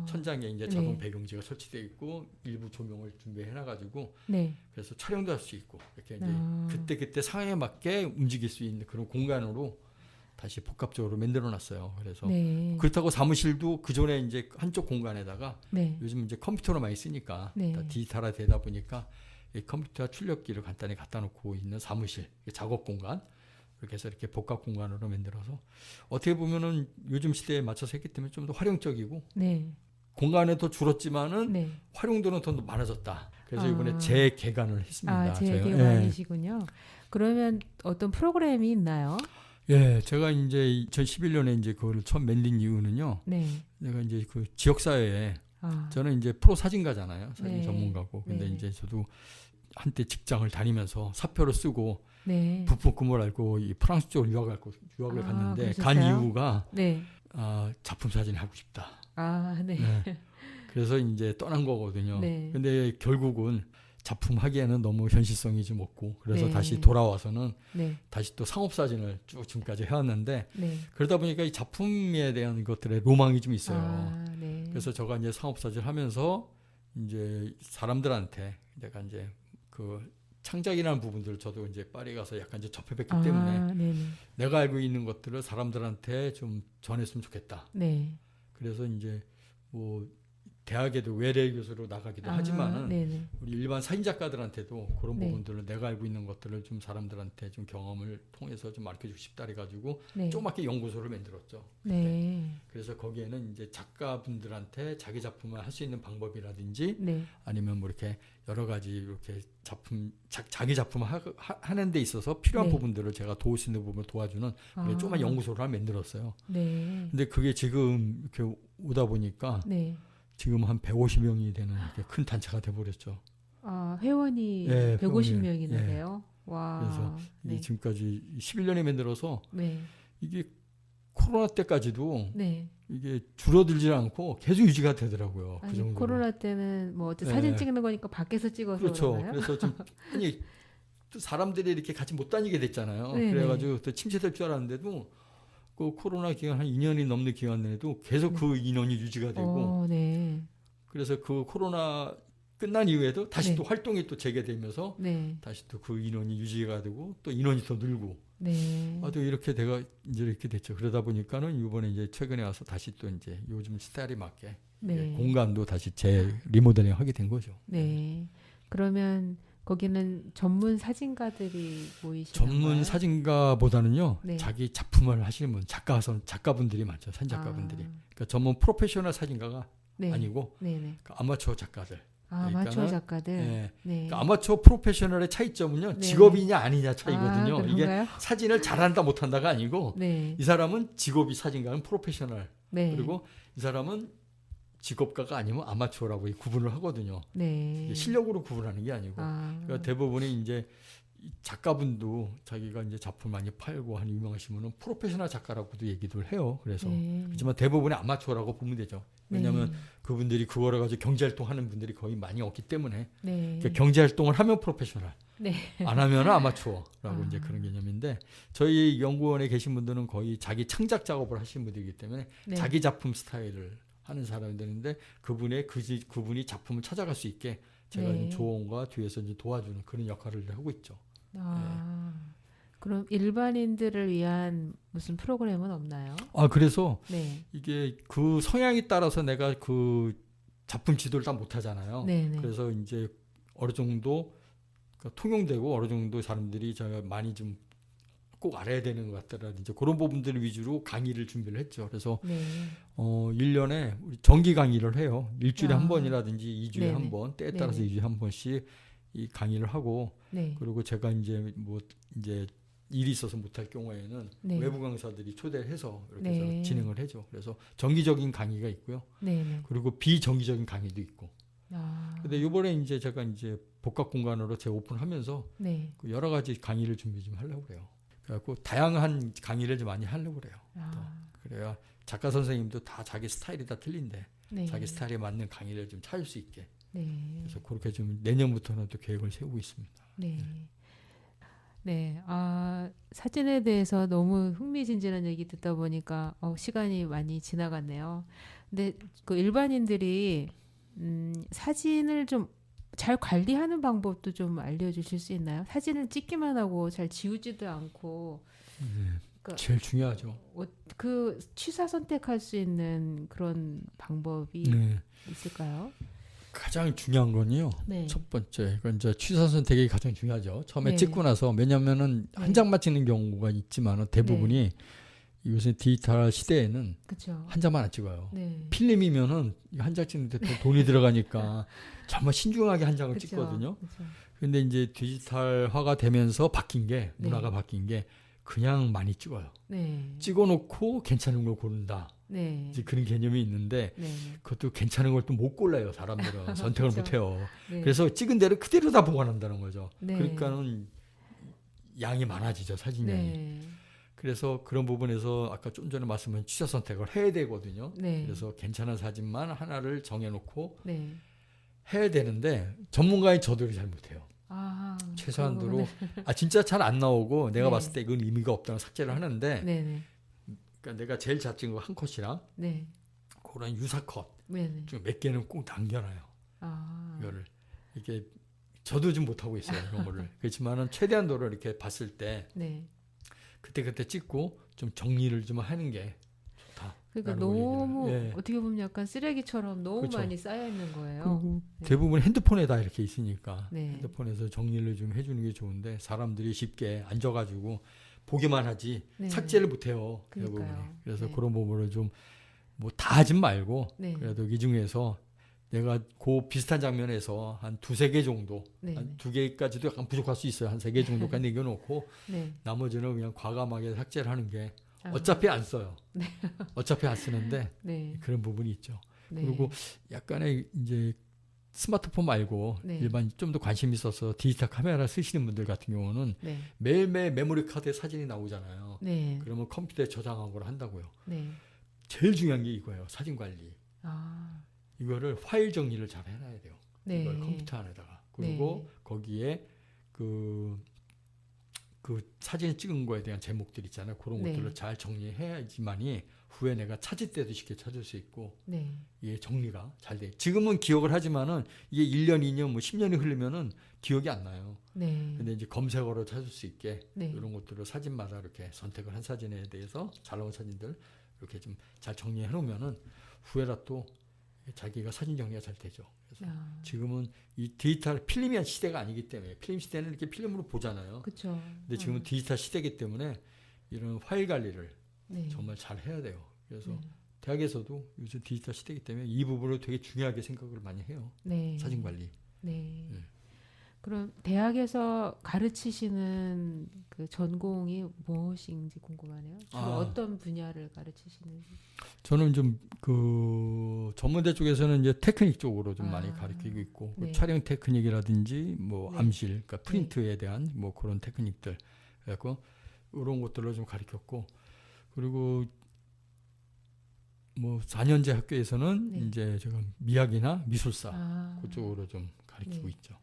천장에 이제 자동 배경지가 설치되어 있고 일부 조명을 준비해 놔가지고 네. 그래서 촬영도 할 수 있고 이렇게 이제 그때 상황에 맞게 움직일 수 있는 그런 공간으로 다시 복합적으로 만들어놨어요. 그래서 네. 그렇다고 사무실도 그 전에 이제 한쪽 공간에다가 네. 요즘 이제 컴퓨터로 많이 쓰니까 네. 다 디지털화 되다 보니까 이 컴퓨터와 출력기를 간단히 갖다 놓고 있는 사무실, 작업 공간 그렇게 해서 이렇게 복합 공간으로 만들어서 어떻게 보면은 요즘 시대에 맞춰서 했기 때문에 좀 더 활용적이고 네. 공간은 더 줄었지만은 네. 활용도는 더 많아졌다. 그래서 이번에 재개관을 했습니다. 재개관이시군요. 그러면 어떤 프로그램이 있나요? 예, 제가 이제 2011년에 이제 그걸 처음 만든 이유는요. 네. 내가 이제 그 지역사회에 저는 이제 프로 사진가잖아요. 사진 네. 전문가고. 근데 네. 이제 저도 한때 직장을 다니면서 사표를 쓰고 네. 부품금을 알고 이 프랑스 쪽으로 유학을 갔는데 그러셨어요? 간 이유가 네. 작품 사진을 하고 싶다. 네. 네. 그래서 이제 떠난 거거든요. 네. 근데 결국은 작품 하기에는 너무 현실성이 좀 없고 그래서 네. 다시 돌아와서는 네. 다시 또 상업 사진을 쭉 지금까지 해왔는데 네. 그러다 보니까 이 작품에 대한 것들의 로망이 좀 있어요. 네. 그래서 제가 이제 상업 사진을 하면서 이제 사람들한테 내가 이제 그 창작이라는 부분들을 저도 이제 파리 가서 약간 이제 접해봤기 때문에 네네. 내가 알고 있는 것들을 사람들한테 좀 전했으면 좋겠다. 네. 그래서 이제 뭐 대학에도 외래 교수로 나가기도 하지만은 네네. 우리 일반 사진 작가들한테도 그런 네. 부분들을 내가 알고 있는 것들을 좀 사람들한테 좀 경험을 통해서 좀 알려주고 싶다 해가지고 네. 조그맣게 연구소를 만들었죠. 네. 그래서 거기에는 이제 작가분들한테 자기 작품을 할 수 있는 방법이라든지 네. 아니면 뭐 이렇게 여러 가지 이렇게 작품 자기 작품을 하는 데 있어서 필요한 네. 부분들을 제가 도울 수 있는 부분을 도와주는 조그만 연구소를 하나 만들었어요. 네. 근데 그게 지금 이렇게 오다 보니까 네. 지금 한 150명이 되는 이렇게 큰 단체가 돼버렸죠. 회원이 네, 150명이나 네. 돼요. 와. 그래서 이게 네. 지금까지 11년에 만들어서 네. 이게 코로나 때까지도 네. 이게 줄어들지 않고 계속 유지가 되더라고요. 그 아니, 정도로. 코로나 때는 뭐 어째 네. 사진 찍는 거니까 밖에서 찍어서 그렇죠. 그런가요? 그래서 좀 아니 또 사람들이 이렇게 같이 못 다니게 됐잖아요. 네네. 그래가지고 또 침체될 줄 알았는데도 그 코로나 기간 한 2년이 넘는 기간 내에도 계속 그 인원이 유지가 되고 네. 그래서 그 코로나 끝난 이후에도 다시 네. 또 활동이 또 재개되면서 네. 다시 또 그 인원이 유지가 되고 또 인원이 더 늘고 네. 또 이렇게 이제 이렇게 됐죠. 그러다 보니까는 이번에 이제 최근에 와서 다시 또 이제 요즘 스타일에 맞게 네. 공간도 다시 리모델링 하게 된 거죠. 네. 그러면 거기는 전문 사진가들이 모이시는 전문 건가요? 사진가보다는요. 네. 자기 작품을 하시는 분, 작가분들이 많죠. 사진 작가분들이. 그러니까 전문 프로페셔널 사진가가 네. 아니고 네네. 그 아마추어 작가들. 아마추어 작가들. 네. 네. 그러니까 아마추어 프로페셔널의 차이점은요. 네. 직업이냐 아니냐 차이거든요. 이게 그런가요? 사진을 잘한다 못한다가 아니고 네. 이 사람은 직업이 사진가는 프로페셔널. 네. 그리고 이 사람은 직업가가 아니면 아마추어라고 구분을 하거든요. 네. 이게 실력으로 구분하는 게 아니고. 그러니까 대부분이 이제 작가분도 자기가 이제 작품 많이 팔고 한 유명하신 분은 프로페셔널 작가라고도 얘기를 해요. 그래서 그렇지만 대부분의 아마추어라고 보면 되죠. 왜냐하면 그분들이 그거를 가지고 경제활동 하는 분들이 거의 많이 없기 때문에 그러니까 경제활동을 하면 프로페셔널, 안 하면 아마추어라고 이제 그런 개념인데 저희 연구원에 계신 분들은 거의 자기 창작 작업을 하시는 분들이기 때문에 자기 작품 스타일을 하는 사람들인데 그분이 작품을 찾아갈 수 있게 제가 좀 조언과 뒤에서 이제 도와주는 그런 역할을 하고 있죠. 그럼 일반인들을 위한 무슨 프로그램은 없나요? 그래서 이게 그 성향에 따라서 내가 그 작품 지도를 다 못하잖아요. 그래서 이제 어느 정도 통용되고 어느 정도 사람들이 제가 많이 좀 꼭 알아야 되는 것 같다라든지 그런 부분들 위주로 강의를 준비를 했죠. 그래서 1년에 우리 정기 강의를 해요. 일주일에 한 번이라든지 2주에 한 번, 때에 따라서 2주에 한 번씩 이 강의를 하고 그리고 제가 이제 이제 일이 있어서 못할 경우에는 외부 강사들이 초대해서 이렇게 해서 진행을 해죠. 그래서 정기적인 강의가 있고요. 그리고 비정기적인 강의도 있고. 근데 이번에 이제 제가 이제 복합 공간으로 재오픈하면서 그 여러 가지 강의를 준비 좀 하려고 그래요. 그래갖고 다양한 강의를 좀 많이 하려고 그래요. 그래야 작가 선생님도 다 자기 스타일이 다 틀린데 자기 스타일에 맞는 강의를 좀 찾을 수 있게. 그래서 그렇게 좀 내년부터는 또 계획을 세우고 있습니다. 사진에 대해서 너무 흥미진진한 얘기 듣다 보니까 시간이 많이 지나갔네요. 근데 그 일반인들이 사진을 좀 잘 관리하는 방법도 좀 알려주실 수 있나요? 사진을 찍기만 하고 잘 지우지도 않고 그러니까 제일 중요하죠. 그 취사 선택할 수 있는 그런 방법이 있을까요? 가장 중요한 건요. 첫 번째, 이건 이제 취사 선택이 가장 중요하죠. 처음에 찍고 나서 왜냐하면은 한 장만 찍는 경우가 있지만은 대부분이 요새 디지털 시대에는 한 장만 안 찍어요. 필름이면은 한 장 찍는데 돈이 들어가니까 정말 신중하게 한 장을 찍거든요. 근데 이제 디지털화가 되면서 바뀐 게 문화가 바뀐 게 그냥 많이 찍어요. 찍어놓고 괜찮은 걸 고른다. 이제 그런 개념이 있는데 그것도 괜찮은 걸 또 못 골라요. 사람들은 선택을 못 해요. 그래서 찍은 대로 그대로 다 보관한다는 거죠. 그러니까는 양이 많아지죠. 사진 양이. 그래서 그런 부분에서 아까 좀 전에 말씀하신 취사 선택을 해야 되거든요. 그래서 괜찮은 사진만 하나를 정해놓고 해야 되는데 전문가인 저도 잘 못해요. 최소한도로 진짜 잘 안 나오고 내가 봤을 때 이건 의미가 없다고 삭제를 하는데 그러니까 내가 제일 잘 찍은 거 한 컷이랑 그런 유사 컷 좀 몇 개는 꼭 남겨놔요. 이거를 이게 저도 좀 못하고 있어요. 이런 거를. 그렇지만은 최대한도로 이렇게 봤을 때 그때 찍고 좀 정리를 좀 하는 게 좋다. 그러니까 너무 어떻게 보면 약간 쓰레기처럼 너무 많이 쌓여 있는 거예요. 그리고 대부분 핸드폰에 다 이렇게 있으니까 핸드폰에서 정리를 좀 해주는 게 좋은데 사람들이 쉽게 앉아가지고 보기만 하지 삭제를 못해요. 그래서 그런 부분을 좀 뭐 다 하진 말고 그래도 이 중에서 내가 그 비슷한 장면에서 한 2-3개 정도 한 2개까지도 약간 부족할 수 있어요. 한 3개 정도까지 남겨놓고 나머지는 그냥 과감하게 삭제를 하는 게 어차피 안 써요. 어차피 안 쓰는데 그런 부분이 있죠. 그리고 약간의 이제 스마트폰 말고 일반 좀 더 관심 있어서 디지털 카메라 쓰시는 분들 같은 경우는 매일매일 메모리 카드에 사진이 나오잖아요. 그러면 컴퓨터에 저장하고 한다고요. 제일 중요한 게 이거예요. 사진 관리. 이거를 파일 정리를 잘 해놔야 돼요. 이걸 컴퓨터 안에다가. 그리고 거기에 그 사진 찍은 거에 대한 제목들 있잖아요. 그런 것들을 잘 정리해야지만이 후에 내가 찾을 때도 쉽게 찾을 수 있고 이게 정리가 잘 돼. 지금은 기억을 하지만은 이게 1년, 2년, 뭐 10년이 흐르면은 기억이 안 나요. 근데 이제 검색어로 찾을 수 있게 이런 것들을 사진마다 이렇게 선택을 한 사진에 대해서 잘 나온 사진들 이렇게 좀 잘 정리해 놓으면은 후에라도 자기가 사진 정리가 잘 되죠. 그래서 지금은 이 디지털 필름이 시대가 아니기 때문에 필름 시대는 이렇게 필름으로 보잖아요. 근데 지금은 디지털 시대이기 때문에 이런 파일 관리를 정말 잘 해야 돼요. 그래서 대학에서도 요즘 디지털 시대이기 때문에 이 부분을 되게 중요하게 생각을 많이 해요. 사진 관리. 그럼 대학에서 가르치시는 그 전공이 무엇인지 궁금하네요. 주로 아. 어떤 분야를 가르치시는지. 저는 좀 그 전문대 쪽에서는 이제 테크닉 쪽으로 좀 많이 아, 가르치고 있고 네. 촬영 테크닉이라든지 뭐 네. 암실, 그러니까 프린트에 대한 뭐 그런 테크닉들 그래갖고 이런 것들로 좀 가르쳤고 그리고 뭐 4년제 학교에서는 네. 이제 제가 미학이나 미술사 아, 그쪽으로 좀 가르치고 네. 있죠.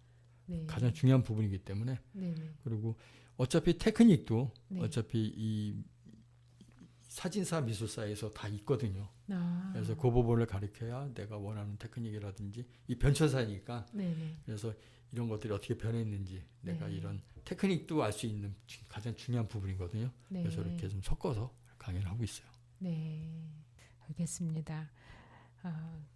네. 가장 중요한 부분이기 때문에 네. 네. 그리고 어차피 테크닉도 네. 어차피 이 사진사 미술사에서 다 있거든요. 아, 그래서 그 부분을 가르쳐야 내가 원하는 테크닉이라든지 이 변천사니까 네네. 그래서 이런 것들이 어떻게 변했는지 내가 네. 이런 테크닉도 알 수 있는 가장 중요한 부분이거든요. 네. 그래서 이렇게 좀 섞어서 강의를 하고 있어요. 네. 알겠습니다.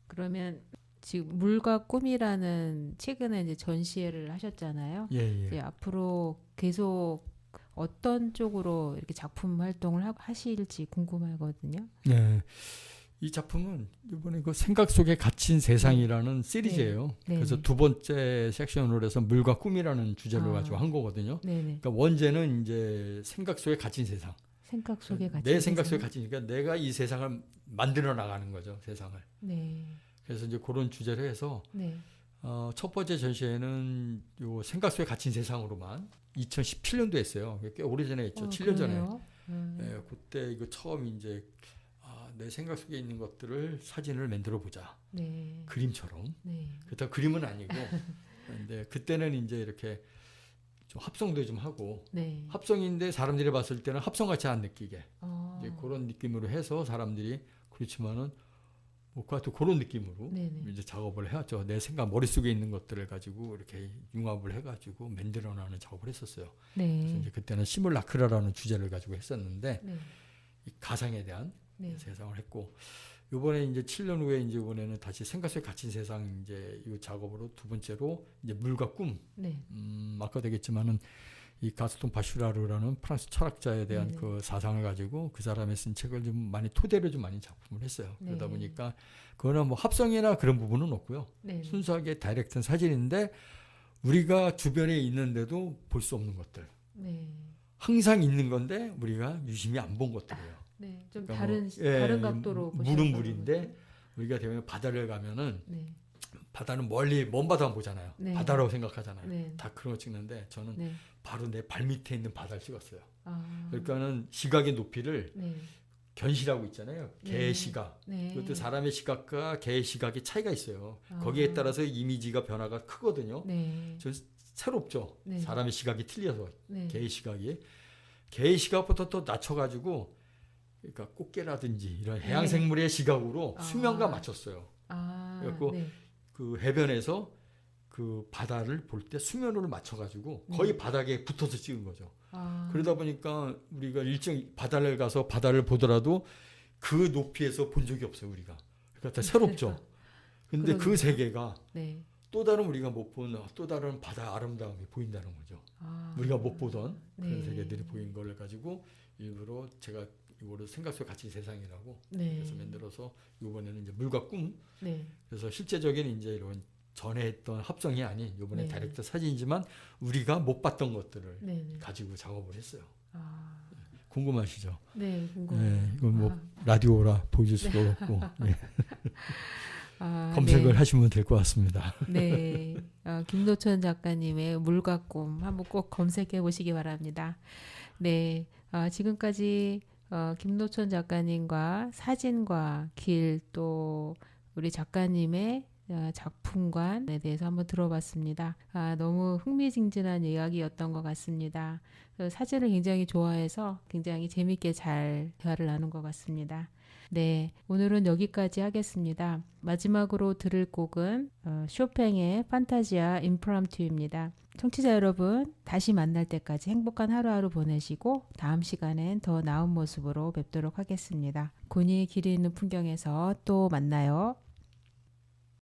그러면 지금 물과 꿈이라는 최근에 이제 전시회를 하셨잖아요. 예, 이제 예. 앞으로 계속 어떤 쪽으로 이렇게 작품 활동을 하실지 궁금하거든요. 네. 이 작품은 이번에 그 생각 속에 갇힌 세상이라는 시리즈예요. 네. 그래서 네. 두 번째 섹션으로 해서 물과 꿈이라는 주제를 아. 가지고 한 거거든요. 네네. 그러니까 원제는 이제 생각 속에 갇힌 세상. 생각 속에 갇힌 내 생각 속에 세상? 갇히니까 내가 이 세상을 만들어 나가는 거죠. 세상을. 네. 그래서 이제 그런 주제를 해서 네. 첫 번째 전시회는 요 생각 속에 갇힌 세상으로만 2017년도 했어요. 꽤 오래전에 했죠. 7년 전에. 그러네요. 예, 그때 이거 처음 이제 내 생각 속에 있는 것들을 사진을 만들어 보자. 네. 그림처럼. 네. 그렇다 그림은 아니고. 근데 그때는 이제 이렇게 좀 합성도 좀 하고 네. 합성인데 사람들이 봤을 때는 합성 같이 안 느끼게 이제 어. 그런 느낌으로 해서 사람들이 그렇지만은 뭐 또 그런 느낌으로 네네. 이제 작업을 해왔죠. 내 생각 머릿속에 있는 것들을 가지고 이렇게 융합을 해가지고 만들어나는 작업을 했었어요. 그래서 네. 이제 그때는 시뮬라크라라는 주제를 가지고 했었는데 네. 이 가상에 대한 네. 세상을 했고 이번에 이제 7년 후에 이제 이번에는 다시 생각 속에 갇힌 세상 이제 이 작업으로 두 번째로 이제 물과 꿈 네. 아까 되겠지만은 이 가스통 바슈라르라는 프랑스 철학자에 대한 네네. 그 사상을 가지고 그 사람의 쓴 책을 좀 많이 토대로 좀 많이 작품을 했어요. 네. 그러다 보니까 그거는 뭐 합성이나 그런 부분은 없고요. 네. 순수하게 다이렉트한 사진인데 우리가 주변에 있는데도 볼 수 없는 것들. 네. 항상 있는 건데 우리가 유심히 안 본 것들이에요. 네. 좀 그러니까 다른 뭐, 예, 다른 각도로 물은 보셔서 물인데 우리가 대부분 바다를 가면은 네. 바다는 멀리 먼 바다만 보잖아요. 네. 바다라고 생각하잖아요. 네. 다 그런 거 찍는데 저는 네. 바로 내 발 밑에 있는 바다를 찍었어요. 아. 그러니까는 시각의 높이를 네. 견시라고 있잖아요. 개의 시각. 네. 그것도 사람의 시각과 개의 시각이 차이가 있어요. 아. 거기에 따라서 이미지가 변화가 크거든요. 네. 저 새롭죠. 네. 사람의 시각이 틀려서 네. 개의 시각이 개의 시각부터 또 낮춰가지고 그러니까 꽃게라든지 이런 해양 네. 생물의 시각으로 아. 수면과 맞췄어요. 아. 그래갖고 네. 그 해변에서 그 바다를 볼 때 수면으로 맞춰가지고 거의 바닥에 붙어서 찍은 거죠. 아. 그러다 보니까 우리가 일정 바다를 가서 바다를 보더라도 그 높이에서 본 적이 없어요, 우리가. 그러니까 다 새롭죠. 근데 그 그러니까요. 세계가 네. 또 다른 우리가 못 본 또 다른 바다 아름다움이 보인다는 거죠. 아. 우리가 못 보던 그런 네. 세계들이 보인 걸 가지고 일부러 제가 이거를 생각 속에 갇힌 세상이라고 네. 그래서 만들어서 이번에는 이제 물과 꿈. 네. 그래서 실제적인 이제 이런 전에 했던 합성이 아닌 이번에 네. 다이렉트 사진이지만 우리가 못 봤던 것들을 네. 네. 가지고 작업을 했어요. 아. 궁금하시죠? 네. 궁금해요. 네, 이건 뭐 아. 라디오라 보여줄 수도 없고 네. 아, 검색을 네. 하시면 될 것 같습니다. 네. 김노천 작가님의 물과 꿈 한번 꼭 검색해 보시기 바랍니다. 네. 지금까지 김노천 작가님과 사진과 길 또 우리 작가님의 작품관에 대해서 한번 들어봤습니다. 너무 흥미진진한 이야기였던 것 같습니다. 사진을 굉장히 좋아해서 굉장히 재밌게 잘 대화를 나눈 것 같습니다. 네, 오늘은 여기까지 하겠습니다. 마지막으로 들을 곡은 쇼팽의 판타지아 임프람투입니다. 청취자 여러분, 다시 만날 때까지 행복한 하루하루 보내시고 다음 시간엔 더 나은 모습으로 뵙도록 하겠습니다. 곤이의 길이 있는 풍경에서 또 만나요.